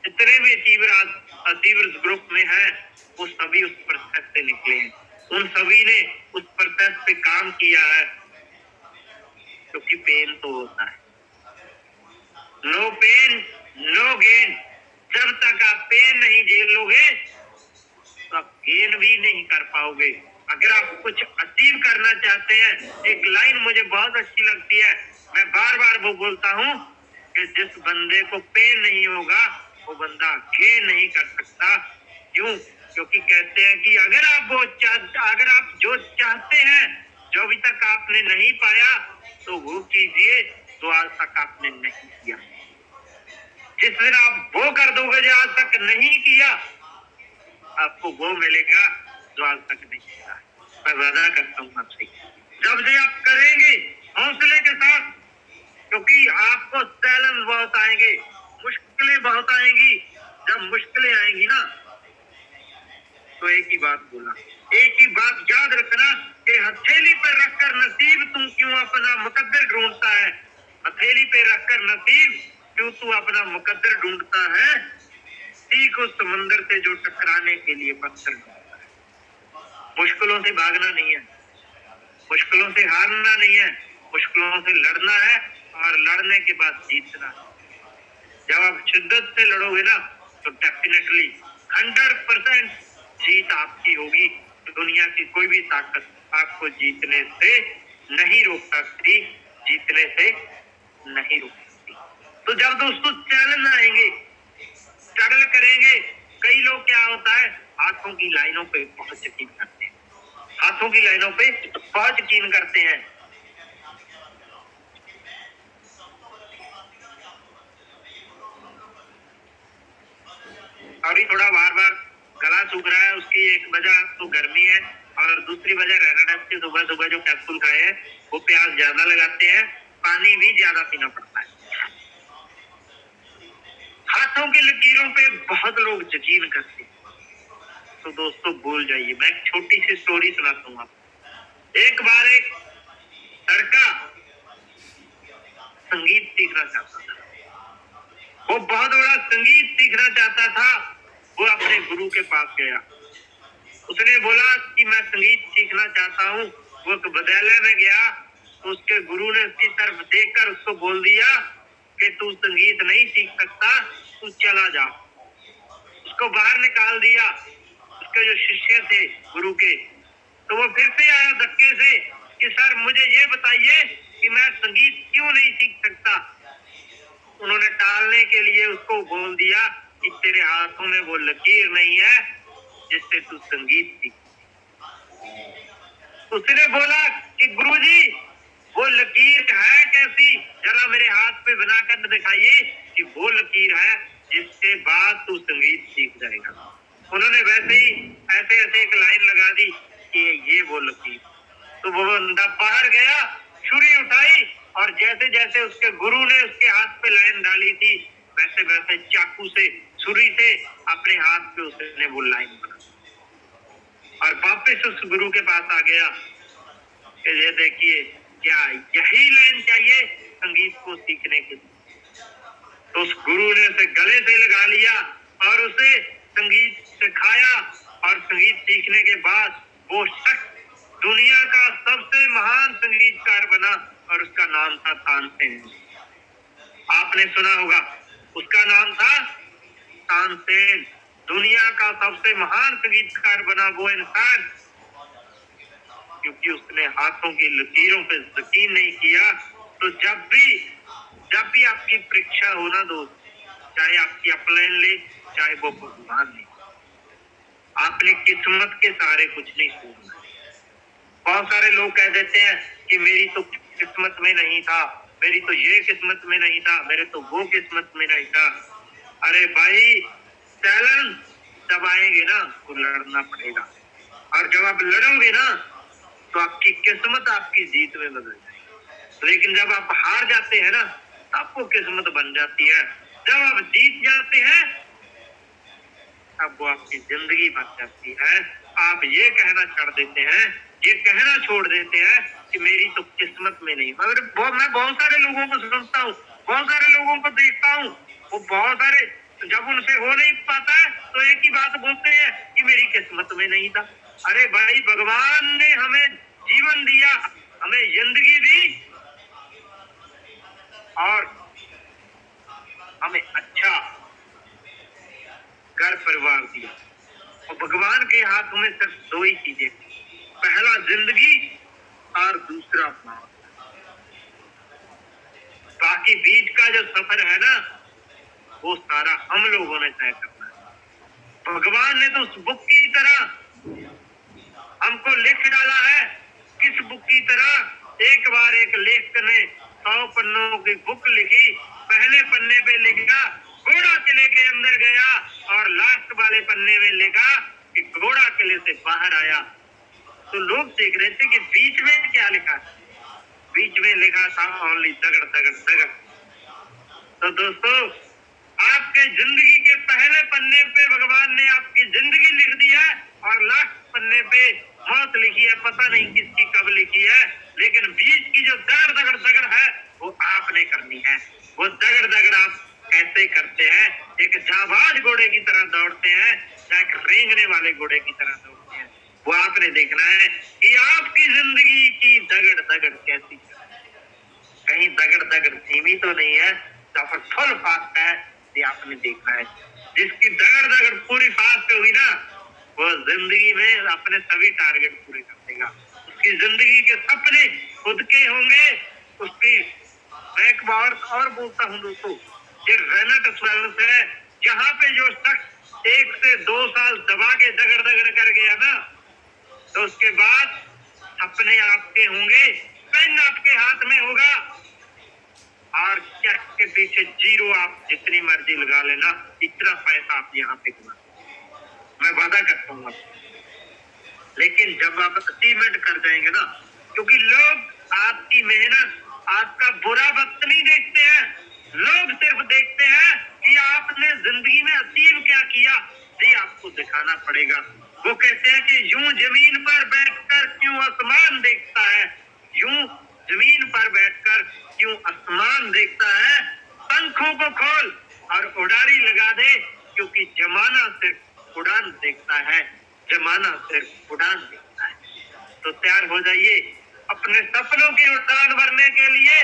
जितने भी अचीवर्स ग्रुप में हैं, वो सभी उस प्रोसेस से निकले हैं। उन सभी ने उस प्रोसेस पे काम किया है, क्योंकि पेन तो होता है। No pain no gain. जब तक आप पेन नहीं झेलोगे तो आप गेन भी नहीं कर पाओगे। अगर आप कुछ अचीव करना चाहते हैं, एक लाइन मुझे बहुत अच्छी लगती है, मैं बार बार वो बोलता हूँ कि जिस बंदे को पेन नहीं होगा वो बंदा गेन नहीं कर सकता। क्यों? क्योंकि कहते हैं कि अगर आप जो चाहते हैं, जो अभी तक आपने नहीं पाया, तो वो कीजिए जो आज तक आपने नहीं किया। जिस दिन आप वो कर दोगे जो आज तक नहीं किया, आपको वो मिलेगा जो आज तक नहीं किया। मैं वादा करता हूँ आपसे, जब से आप करेंगे हौसले के साथ, क्योंकि आपको चैलेंज बहुत आएंगे, मुश्किलें बहुत आएंगी। जब मुश्किलें आएंगी ना, तो एक ही बात बोला, एक ही बात याद रखना कि हथेली पर रखकर नसीब तू क्यों अपना मुकद्दर ढूंढता है। हथेली पे रखकर नसीब क्यों तू अपना मुकद्दर ढूंढता है। सीख उस समंदर से जो टकराने के लिए पत्थर ढूंढता है। मुश्किलों से भागना नहीं है, मुश्किलों से हारना नहीं है, मुश्किलों से लड़ना है, और लड़ने के बाद जीतना है। जब आप शिद्दत से लड़ोगे ना, तो डेफिनेटली 100% जीत आपकी होगी। दुनिया की कोई भी ताकत आपको जीतने से नहीं रोक सकती, जीतने से नहीं रोक सकती। तो जब दोस्तों चैलेंज आएंगे, स्ट्रगल करेंगे, कई लोग क्या होता है हाथों की लाइनों पे बहुत यकीन करते हैं, हाथों की लाइनों पे बहुत यकीन करते हैं। अभी थोड़ा बार बार गला सूख रहा है, उसकी एक वजह तो गर्मी है, और दूसरी वजह रेनाडेक्स के सुबह सुबह जो कैप्सूल खाए हैं वो प्यास ज्यादा लगाते हैं, पानी भी ज्यादा पीना पड़ता है। हाथों की लकीरों पे बहुत लोग यकीन करते हैं, तो दोस्तों भूल जाइए। मैं एक छोटी सी स्टोरी सुनाता हूँ आपको। एक बार एक लड़का संगीत सीखना चाहता था, वो बहुत बड़ा संगीत सीखना चाहता था। वो अपने गुरु के पास गया, उसने बोला कि मैं संगीत सीखना चाहता हूँ। वो एक विद्यालय में गया, तो उसके गुरु ने उसकी तरफ देखकर उसको बोल दिया कि तू संगीत नहीं सीख सकता, तू चला जा। उसको बाहर निकाल दिया। उसके जो शिष्य थे गुरु के, तो वो फिर से आया धक्के से कि सर मुझे ये बताइए कि मैं संगीत क्यों नहीं सीख सकता। उन्होंने टालने के लिए उसको बोल दिया कि तेरे हाथों में वो लकीर नहीं है जिससे तू संगीत सीख। उसने बोला कि गुरुजी वो लकीर है कैसी, जरा मेरे हाथ पे बनाकर दिखाइए कि वो लकीर है जिसके बाद तू संगीत सीख जाएगा। उन्होंने वैसे ही ऐसे ऐसे एक लाइन लगा दी कि ये वो लकीर। तो वो बंदा बाहर गया, छुरी उठाई और जैसे जैसे उसके गुरु ने उसके हाथ पे लाइन डाली थी वैसे वैसे चाकू से छुरी से अपने हाथ पे उसने वो लाइन बना और वापस उस गुरु के पास आ गया कि ये देखिए क्या यही लाइन चाहिए संगीत को सीखने के लिए। तो उस गुरु ने उसे गले से लगा लिया और उसे संगीत सिखाया और संगीत सीखने के बाद वो शख्स दुनिया का सबसे महान संगीतकार बना और उसका नाम था तानसेन। आपने सुना होगा, उसका नाम था तानसेन। दुनिया का सबसे महान संगीतकार बना वो इंसान क्योंकि उसने हाथों की लकीरों पे यकीन नहीं किया। तो जब भी आपकी परीक्षा हो ना दोस्त, चाहे आपकी अपलाइन ले चाहे वो भगवान ले, आपने किस्मत के सहारे कुछ नहीं छोड़ना। बहुत सारे लोग कह देते हैं कि मेरी तो किस्मत में नहीं था, मेरी तो ये किस्मत में नहीं था, मेरे तो वो किस्मत में नहीं था। अरे भाई चैलेंज जब आएंगे ना तो लड़ना पड़ेगा और जब आप लड़ोगे ना तो आपकी किस्मत आपकी जीत में बदल जाएगी। लेकिन जब आप हार जाते हैं ना तब वो किस्मत बन जाती है। जब आप जीत जाते हैं तब वो आपकी जिंदगी बन जाती है। आप ये कहना छोड़ देते हैं, ये कहना छोड़ देते हैं कि मेरी तो किस्मत में नहीं। मगर मैं बहुत सारे लोगों को सुनता हूँ, बहुत सारे लोगों को देखता हूँ, वो बहुत सारे जब उनसे हो नहीं पाता है तो एक ही बात बोलते हैं कि मेरी किस्मत में नहीं था। अरे भाई भगवान ने हमें जीवन दिया, हमें जिंदगी दी और हमें अच्छा घर परिवार दिया और भगवान के हाथ में सिर्फ दो ही चीजें, पहला जिंदगी और दूसरा मौत। बाकी बीच का जो सफर है ना वो सारा हम लोगों ने तय करना है। भगवान ने तो उस बुक की तरह हमको लिख डाला है, किस बुक की तरह, एक बार एक लेखक ने 100 पन्नों की बुक लिखी, पहले पन्ने पे लिखा घोड़ा किले के अंदर गया और लास्ट वाले पन्ने में लिखा कि घोड़ा किले से बाहर आया। तो लोग देख रहे थे कि बीच में क्या लिखा, बीच में लिखा था ओनली दगड़ दगड़ दगड़। तो दोस्तों आपके जिंदगी के पहले पन्ने पे भगवान ने आपकी जिंदगी लिख दी है और लास्ट पन्ने पे मौत लिखी है। पता नहीं किसकी कब लिखी है, लेकिन बीच की जो दगड़ दगड़ दगड़ है वो आपने करनी है। वो दगड़ दगड़ आप कैसे करते हैं? एक जाबाज घोड़े की तरह दौड़ते हैं या एक रेंगने वाले घोड़े की तरह दौड़ते हैं? वो आपने देखना है कि आपकी जिंदगी की दगड़ दगड़ कैसी है। कहीं दगड़ दगड़ धीमी तो नहीं है, सफर फुल फास्ट है, ये आपने देखना है। जिसकी दगड़ दगड़ पूरी फास्ट होगी ना वो जिंदगी में अपने सभी टारगेट पूरे कर देगा। उसकी जिंदगी के सपने खुद के होंगे। उसकी मैं एक बार और बोलता हूँ दोस्तों, ये रेनेट वेल्स है, जहाँ पे जो शख्स 1 से 2 साल दबा के दगड़ दगड़ कर गया ना तो उसके बाद अपने आपके होंगे, पेन आपके हाथ में होगा और चेक के पीछे जीरो आप जितनी मर्जी लगा लेना, इतना पैसा आप यहाँ पे कमा, मैं वादा करता हूँ। लेकिन जब आप अचीवमेंट कर जाएंगे ना, क्योंकि लोग आपकी मेहनत, आपका बुरा वक्त नहीं देखते हैं, लोग सिर्फ देखते हैं कि आपने जिंदगी में अचीव क्या किया, ये आपको दिखाना पड़ेगा। वो कहते हैं कि यूं जमीन पर बैठकर क्यों आसमान देखता है, यूं जमीन पर बैठकर क्यों आसमान देखता है, पंखों को खोल और उड़ारी लगा दे, क्योंकि जमाना सिर्फ उड़ान देखता है, जमाना सिर्फ उड़ान देखता है। तो तैयार हो जाइए अपने सपनों की उड़ान भरने के लिए।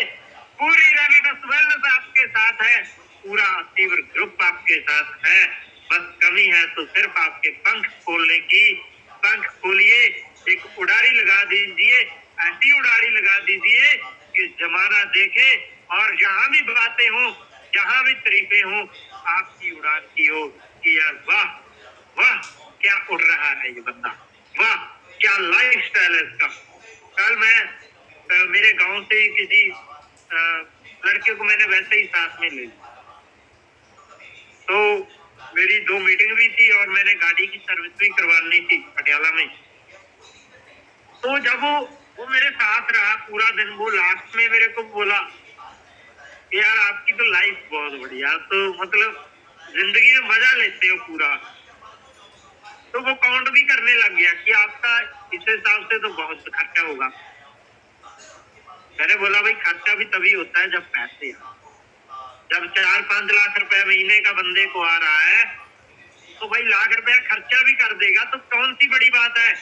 पूरी रेनेट वेल्स आपके साथ है, पूरा तीव्र ग्रुप आपके साथ है। बस कमी है तो सिर्फ आपके पंख खोलने की। पंख खोलिए, एक उड़ारी लगा दीजिए, ऐसी उड़ारी लगा दीजिए कि जमाना देखे और जहां भी बातें हों, जहां भी तारीफें हों, आपकी उड़ान की हो कि यार वाह वाह, क्या उड़ रहा है ये बंदा, वाह क्या लाइफ स्टाइल है इसका। कल मैं मेरे गांव से ही किसी लड़के को मैंने वैसे ही साथ में ले लिया, तो मेरी 2 मीटिंग भी थी और मैंने गाड़ी की सर्विस भी करवानी थी पटियाला में। तो जब वो मेरे साथ रहा पूरा दिन, वो लास्ट में मेरे को बोला यार आपकी तो लाइफ बहुत बढ़िया, तो मतलब जिंदगी में मजा लेते हो पूरा। तो वो काउंट भी करने लग गया कि आपका इस हिसाब से तो बहुत खर्चा होगा। मैंने बोला भाई खर्चा भी तभी होता है जब पैसे आए। जब 4-5 लाख रुपए महीने का बंदे को आ रहा है तो भाई लाख रुपया खर्चा भी कर देगा तो कौन सी बड़ी बात है।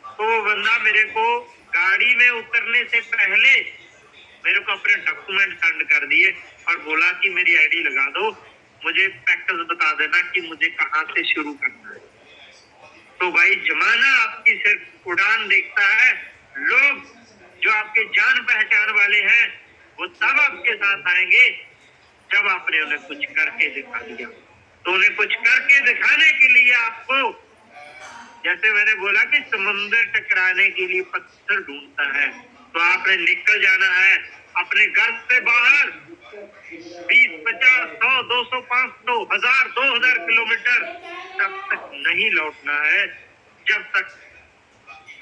तो वो बंदा मेरे को गाड़ी में उतरने से पहले मेरे को अपने डॉक्यूमेंट सेंड कर दिए और बोला कि मेरी आईडी लगा दो, मुझे पैकेज बता देना कि मुझे कहाँ से शुरू करना है। तो भाई जमाना आपकी सिर्फ उड़ान देखता है। लोग जो आपके जान पहचान वाले हैं वो तब आपके साथ आएंगे जब आपने उन्हें कुछ करके दिखा दिया। तो उन्हें कुछ करके दिखाने के लिए आपको, जैसे मैंने बोला कि समुद्र टकराने के लिए पत्थर ढूंढता है, तो आपने निकल जाना है अपने घर से बाहर 20, 50, 100, 200, 500, 1000, 2000 किलोमीटर तब तक नहीं लौटना है जब तक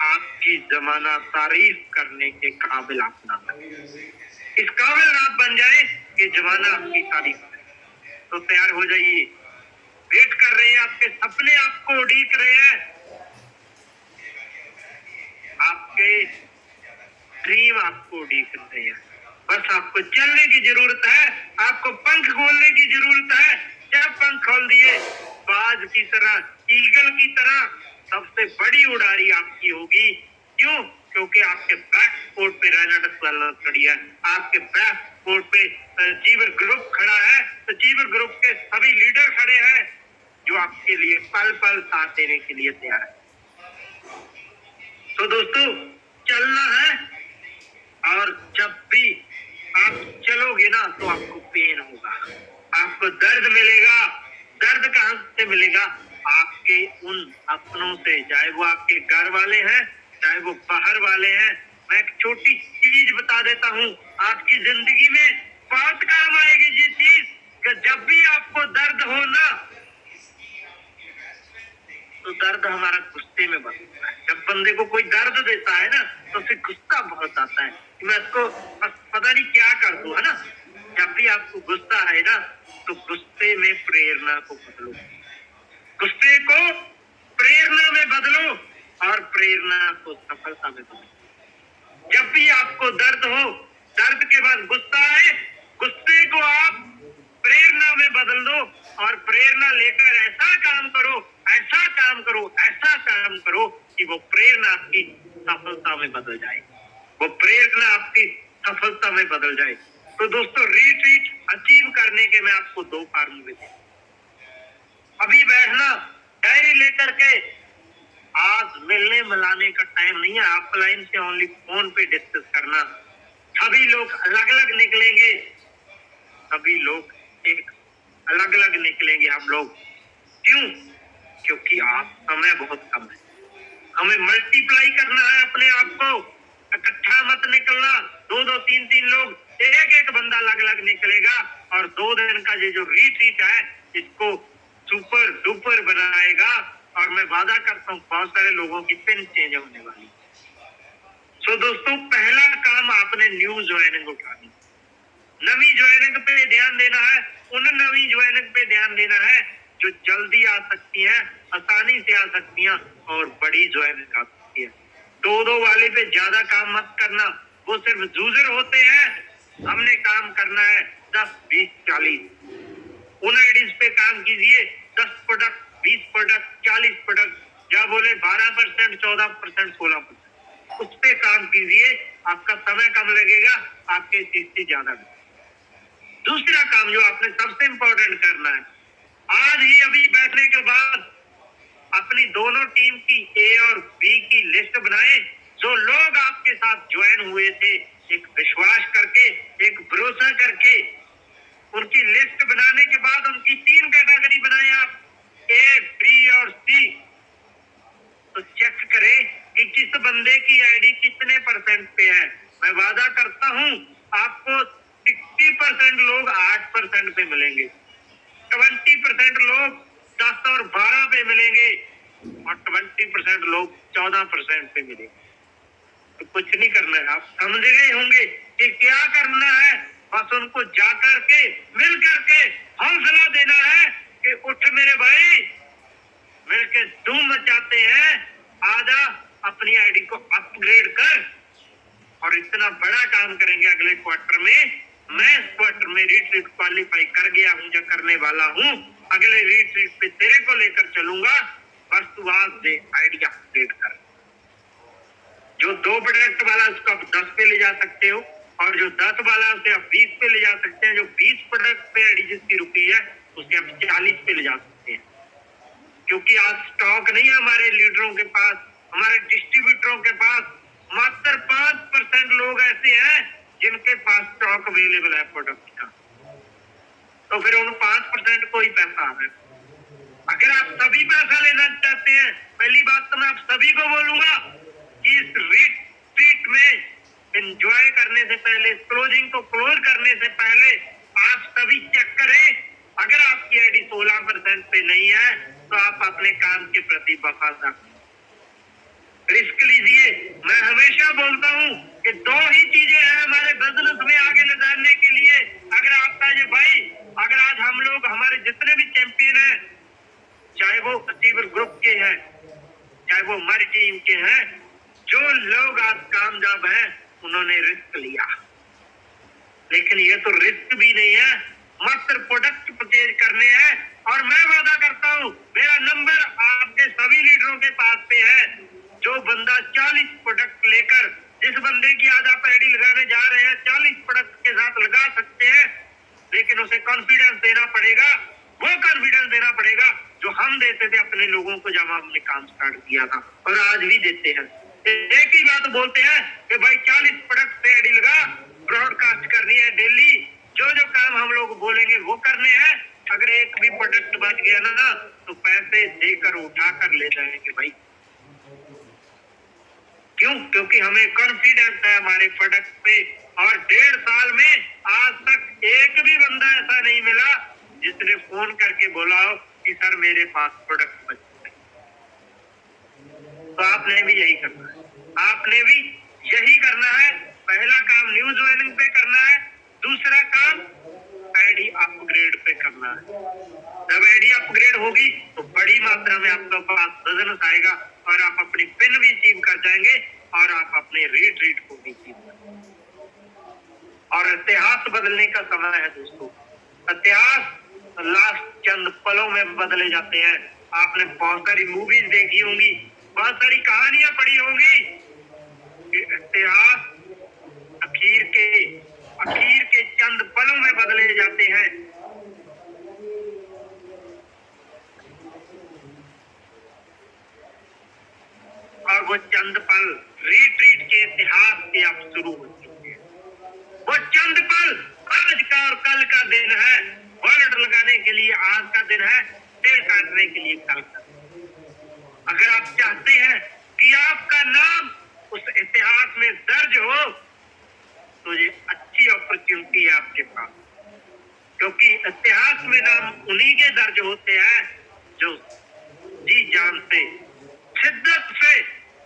आपकी जमाना तारीफ करने के काबिल आप ना बने। इस काबिल आप बन जाए कि जमाना आपकी तारीफ करे। तो तैयार हो जाइए, वेट कर रहे हैं, आपके सपने आपको उड़ीक रहे हैं, आपके ड्रीम आपको उड़ीक रहे हैं। बस आपको चलने की जरूरत है, आपको पंख खोलने की जरूरत है। जब पंख खोल दिए बाज की तरह, ईगल की तरह, सबसे बड़ी उड़ारी आपकी होगी। क्यों? क्योंकि आपके बैक फोर्ट पे रेनाल्ड खड़ी है, आपके बैक फोर्ट पे चीवर ग्रुप खड़ा है, तो चीवर ग्रुप के सभी लीडर खड़े हैं जो आपके लिए पल पल साथ देने के लिए तैयार है। तो दोस्तों चलना है, और जब भी आप चलोगे ना तो आपको पेन होगा, आपको दर्द मिलेगा। दर्द कहां से मिलेगा? आपके उन अपनों से, चाहे वो आपके घर वाले हैं, चाहे वो बाहर वाले हैं। मैं एक छोटी चीज बता देता हूँ, आपकी जिंदगी में बहुत काम आएगी ये चीज, कि जब भी आपको दर्द हो ना, तो दर्द हमारा गुस्से में बदलता है। जब बंदे को कोई दर्द देता है ना तो फिर गुस्सा बहुत आता है कि मैं इसको पता नहीं क्या कर दूं, है ना। जब भी आपको गुस्सा है ना तो गुस्से में प्रेरणा को बदलो, गुस्से को प्रेरणा में बदलो और प्रेरणा को सफलता में बदलो। जब भी आपको दर्द हो, दर्द के बाद गुस्सा आए, गुस्से को आप प्रेरणा में बदल दो और प्रेरणा लेकर ऐसा काम करो, ऐसा काम करो, ऐसा काम करो कि वो प्रेरणा आपकी सफलता में बदल जाए, वो प्रेरणा आपकी सफलता में बदल जाए। तो दोस्तों रिट्रीट अचीव करने के मैं आपको 2 फार्मूले देता हूं। अभी बैठना डायरी लेकर के, आज मिलने मिलाने का टाइम नहीं है, ऑफलाइन से ओनली फोन पे डिस्कस करना। सभी लोग अलग अलग निकलेंगे, सभी लोग एक अलग अलग निकलेंगे हम लोग। क्यों? क्योंकि आप समय बहुत कम है, हमें मल्टीप्लाई करना है अपने आप को, इकट्ठा मत निकलना। 2-2, 3-3 लोग, एक एक बंदा अलग अलग निकलेगा और 2 दिन का ये जो रिट्रीट है इसको सुपर डुपर बनाएगा। और मैं वादा करता हूँ बहुत सारे लोगों की पिन चेंज होने वाली। सो दोस्तों पहला काम आपने न्यू ज्वाइनिंग उठानी, नवी ज्वाइनिंग पे ध्यान देना है। उन नवी ज्वाइनिंग पे ध्यान देना है जो जल्दी आ सकती है, आसानी से आ सकती है और बड़ी ज्वाइनिंग आ सकती है। 2-2 वाले पे ज्यादा काम मत करना, वो सिर्फ जूजर होते हैं। हमने काम करना है 10, 20, 40। उन आईडीज पे काम कीजिए, 10 प्रोडक्ट, 20 प्रोडक्ट, 40 प्रोडक्ट, या बोले 12%, 14%, 16%, उस पे काम कीजिए। आपका समय कम लगेगा, आपके चीज से ज्यादा। दूसरा काम जो आपने सबसे इंपॉर्टेंट करना है, आज ही अभी बैठने के बाद अपनी दोनों टीम की ए और बी की लिस्ट बनाए जो लोग आपके साथ ज्वाइन हुए थे एक विश्वास करके, एक भरोसा करके, उनकी लिस्ट बनाने के बाद उनकी 3 कैटेगरी बनाए आप, ए, बी और सी। तो चेक करें कि किस बंदे की आईडी कितने परसेंट पे है। मैं वादा करता हूं आपको 60% लोग 8% पे मिलेंगे, 20% लोग 10 और 12 पे मिलेंगे और 20% लोग 14% पे मिलेंगे। तो कुछ नहीं करना है, आप समझ गए होंगे कि क्या करना है। बस उनको जा करके मिल करके हौसला देना है कि उठ मेरे भाई, मिलके धूम मचाते हैं, आजा अपनी आईडी को अपग्रेड कर। और इतना बड़ा काम करेंगे अगले क्वार्टर में। मैं इस क्वार्टर में रिट्रीट क्वालिफाई कर गया हूं या करने वाला हूं, अगले रिट्रीट पे तेरे को लेकर चलूंगा। बस तू आज दे आईडी अपग्रेड कर। जो 2 प्रोडक्ट वाला उसको आप 10 पे ले जा सकते हो और जो 10 वाला उसे आप 20 पे ले जा सकते हैं। जो 20 प्रोडक्ट पे आईडी जिसकी रुकी है उसे आप 40 पे ले जा सकते हैं, क्योंकि आज स्टॉक नहीं है हमारे लीडरों के पास, हमारे डिस्ट्रीब्यूटरों के पास। मात्र 5% लोग ऐसे हैं जिनके पास स्टॉक अवेलेबल है प्रोडक्ट का। तो फिर उन 5% को ही पैसा है। अगर आप सभी पैसा लेना चाहते हैं, पहली बात तो मैं आप सभी को बोलूंगा कि इस रिट्रीट में एंजॉय करने से पहले, क्लोजिंग को क्लोज करने से पहले आप सभी चेक करें। अगर आपकी आईडी 16% पे नहीं है तो आप अपने काम के प्रति वफादार, रिस्क लीजिए। मैं हमेशा बोलता हूं कि 2 ही चीजें हैं हमारे बिजनेस में आगे ले जाने के लिए। अगर आपका ये भाई, अगर आज हम लोग हमारे जितने भी चैंपियन हैं, चाहे वो अचीवर ग्रुप के हैं, चाहे वो हमारी टीम के हैं, जो लोग आज कामयाब हैं उन्होंने रिस्क लिया। लेकिन ये तो रिस्क भी नहीं है, मात्र प्रोडक्ट परचेज करने हैं। और मैं वादा करता हूं मेरा नंबर आपके सभी लीडरों के पास पे है। जो बंदा 40 प्रोडक्ट लेकर, जिस बंदे की आज आप आईडी लगाने जा रहे हैं 40 प्रोडक्ट के साथ लगा सकते हैं, लेकिन उसे कॉन्फिडेंस देना पड़ेगा। वो कॉन्फिडेंस देना पड़ेगा जो हम देते थे अपने लोगों को जब हमने काम स्टार्ट किया था, और आज भी देते हैं। एक ही बात बोलते हैं कि भाई 40 प्रोडक्ट पे आईडी लगा, ब्रॉडकास्ट करनी है डेली, जो जो काम हम लोग बोलेंगे वो करने हैं। अगर एक भी प्रोडक्ट बच गया ना तो पैसे देकर उठा कर ले जाएंगे भाई। क्यों? क्योंकि हमें कॉन्फिडेंस है हमारे प्रोडक्ट पे। और 1.5 साल में आज तक एक भी बंदा ऐसा नहीं मिला जिसने फोन करके बोला हो कि सर मेरे पास प्रोडक्ट बच गए। तो आपने भी यही करना है, आपने भी यही करना है। पहला काम न्यू ज्वाइनिंग पे करना है, दूसरा काम आईडी अपग्रेड पे करना है। जब आईडी अपग्रेड होगी तो बड़ी मात्रा में आपके पास बिजनेस आएगा और आप अपनी पिन भी अचीव कर जाएंगे और आप अपने रिट्रीट को भी अचीव कर जाएंगे। और इतिहास बदलने का समय है दोस्तों। इतिहास लास्ट चंद पलों में बदले जाते हैं। आपने बहुत सारी मूवीज देखी होंगी, बहुत सारी कहानियां पढ़ी होंगी कि इतिहास आखिर के चंद पलों में बदले जाते हैं। और वो चंद पल रिट्रीट के इतिहास के अब शुरू हो चुके हैं। वो चंद पल आज का और कल का दिन है। वर्ड लगाने के लिए आज का दिन है, तेल काटने के लिए कल का। अगर आप चाहते हैं कि आपका नाम उस इतिहास में दर्ज हो तो ये अच्छी अपॉर्चुनिटी है आपके पास, क्योंकि इतिहास में नाम उन्हीं के दर्ज होते हैं जो जी जान से, शिद्दत से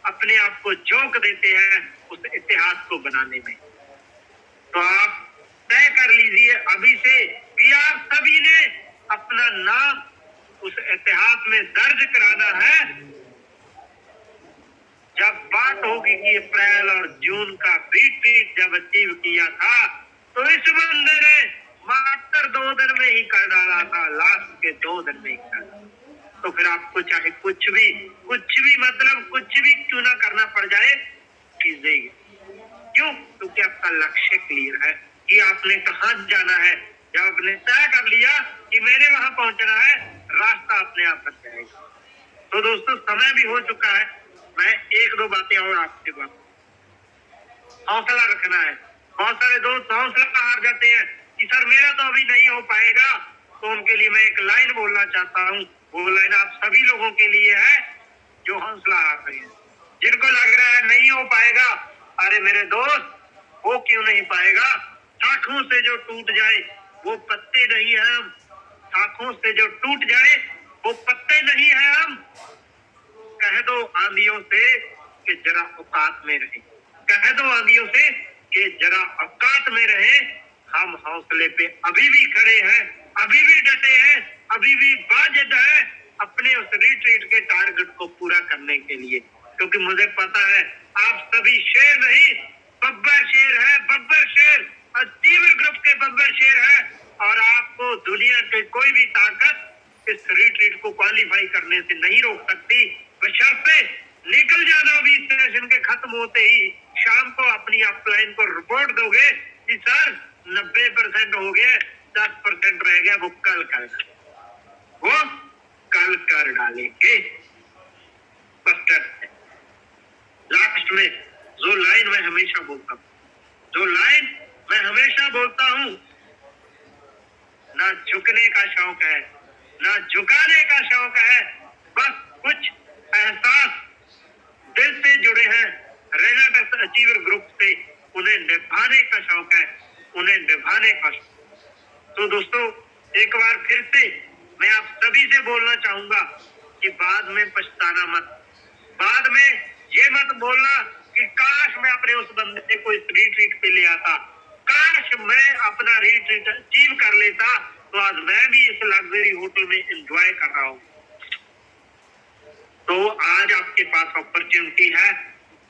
अपने आप को झोंक देते हैं उस इतिहास को बनाने में। तो आप तय कर लीजिए अभी से कि आप सभी ने अपना नाम उस इतिहास में दर्ज कराना है। जब बात होगी कि अप्रैल और जून का रिट्रीट जब अचीव किया था तो इस बंदे ने मात्र 2 दिन में ही कर डाला था, लास्ट के 2 दिन में ही कर डाला। तो फिर आपको चाहे कुछ भी मतलब कुछ भी क्यों ना करना पड़ जाए, कीजिए। क्यों? क्योंकि आपका लक्ष्य क्लियर है कि आपने कहाँ जाना है। जब आपने तय कर लिया कि मैंने वहां पहुंचना है, रास्ता अपने आप बन जाएगा। तो दोस्तों समय भी हो चुका है, मैं 1-2 बातें और आपसे बात हौसला रखना है। बहुत सारे दोस्त हौसला हार जाते हैं कि सर मेरा तो अभी नहीं हो पाएगा, तो उनके लिए मैं एक लाइन बोलना चाहता हूँ। वो लाइन आप सभी लोगों के लिए है जो हौसला हार रहे हैं, जिनको लग रहा है नहीं हो पाएगा। अरे मेरे दोस्त, वो क्यों नहीं पाएगा? शाखों से जो टूट जाए वो पत्ते नहीं है हम। शाखों से जो टूट जाए वो पत्ते नहीं है हम। कह दो आंधियों से कि जरा औकात में रहे, कह दो आंधियों से कि जरा औकात में रहे। हम हौसले पे अभी भी खड़े हैं, अभी भी डटे हैं, अभी भी वाजिद है अपने उस रिट्रीट के टारगेट को पूरा करने के लिए, क्योंकि मुझे पता है आप सभी शेर नहीं बब्बर शेर है, बब्बर शेर, अचीवर ग्रुप के बब्बर शेर है। और आपको दुनिया की कोई भी ताकत इस रिट्रीट को क्वालिफाई करने से नहीं रोक सकती। बशर्ते निकल जाना भी सेशन के खत्म होते ही शाम को अपनी अपलाइन को रिपोर्ट दोगे कि सर 90% हो गया, 10% रह गया, वो कल कर डालेंगे। बस लास्ट में जो लाइन मैं हमेशा बोलता हूँ, जो लाइन मैं हमेशा बोलता हूँ, ना झुकने का शौक है ना झुकाने का शौक है, बस कुछ एहसास दिल से जुड़े हैं रेनेटेस अचीवर ग्रुप से, उन्हें निभाने का शौक है, उन्हें निभाने का शौक। तो दोस्तों एक बार फिर से मैं आप सभी से बोलना चाहूंगा कि बाद में पछताना मत, बाद में ये मत बोलना कि काश मैं अपने उस बंदे को इस रिट्रीट पे ले आता, काश मैं अपना रिट्रीट अचीव कर लेता, तो आज मैं भी इस लग्जरी होटल में एंजॉय कर रहा हूँ। तो आज आपके पास अपॉर्चुनिटी है,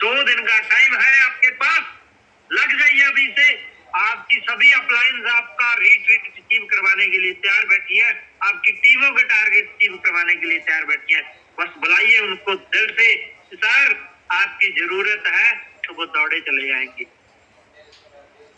2 दिन का टाइम है आपके पास, लग जाइए अभी से। आपकी सभी अपलाइंस आपका रिट्रीट अचीव करवाने के लिए तैयार बैठी है, आपकी टीमों के टारगेट अचीव करवाने के लिए तैयार बैठी है। बस बुलाइए उनको दिल से, सर आपकी जरूरत है, तो वो दौड़े चले जाएंगे।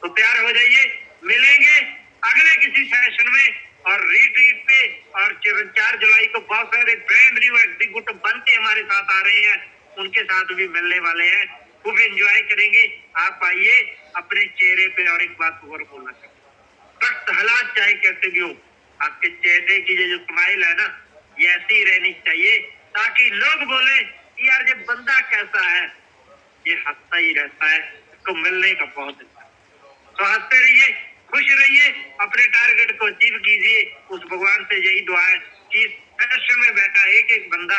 तो तैयार हो जाइए, मिलेंगे अगले किसी सेशन में। और रिट्रीट पे और 4 जुलाई को बहुत सारे ब्रांड न्यू एग्जीक्यूटिव बन के हमारे साथ आ रहे हैं, उनके साथ भी मिलने वाले हैं, खूब एंजॉय करेंगे। आप आइए, अपने चेहरे पे और एक बात और बोलना चाहिए, सख्त हालात चाहे कैसे भी हो, आपके चेहरे की जो स्माइल है ना, ये ऐसी ही रहनी चाहिए, ताकि लोग बोले कि यार ये बंदा कैसा है, ये हंसता ही रहता है, इसको मिलने का बहुत अच्छा। तो हंसते रहिए, खुश रहिए, अपने टारगेट को अचीव कीजिए। उस भगवान से यही दुआ है कि सेशन में बैठा एक बंदा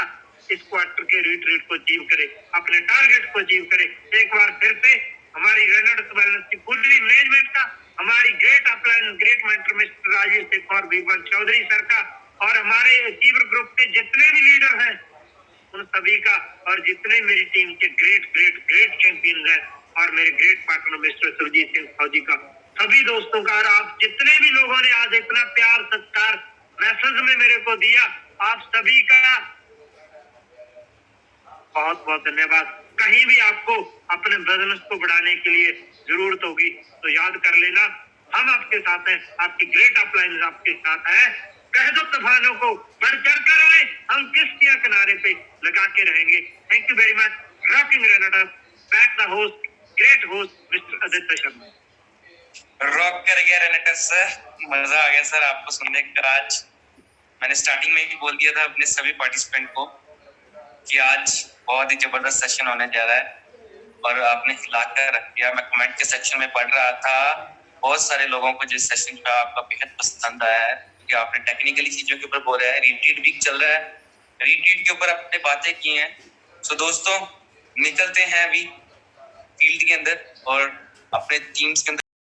इस क्वार्टर के रिट्रीट को अचीव करे, अपने टारगेट को अचीव करे। एक बार फिर से हमारी रेनेटेस वेलनेस की पूरी मैनेजमेंट का, हमारी great upline great mentor mister Rajesh Shekhar और बीबल चौधरी सर का, और हमारे अचीवर ग्रुप के जितने भी लीडर हैं उन सभी का, और जितने मेरी टीम के ग्रेट चैंपियन हैं, और मेरे great partner mister Surjeet Singh Fauji का, सभी दोस्तों का, और आप जितने भी लोगों ने आज इतना प्यार सत्कार मैसेज में मेरे को दिया, आप सभी का बहुत बहुत धन्यवाद। कहीं भी आपको अपने बिजनेस को बढ़ाने के लिए जरूरत होगी तो याद कर लेना, हम आपके साथ हैं, आपकी ग्रेट अपलाइन आपके साथ है। कह दो तूफानों को बढ़ चढ़ कर आए, हम किश्तियां किनारे पे लगा के रहेंगे। Thank you very much. Rocking रेनेटेस, back the host, great host mister Aditya Sharma. Rock कर गया रेनेटेस सर, मजा आ गया सर आपको सुनने कर। आज मैंने स्टार्टिंग में ही बोल दिया था अपने सभी पार्टिसिपेंट को कि आज बहुत ही जबरदस्त सेशन होने जा रहा है, और आपने हिलाकर रख दिया। मैं कमेंट के सेक्शन में पढ़ रहा था, बहुत सारे लोगों को जिस सेशन का आपका बेहद पसंद आया है, क्योंकि आपने टेक्निकली चीजों के ऊपर बोला है। रिट्रीट वीक चल रहा है, रिट्रीट के ऊपर आपने बातें की हैं। सो दोस्तों निकलते हैं अभी फील्ड के अंदर और अपने टीम्स के अंदर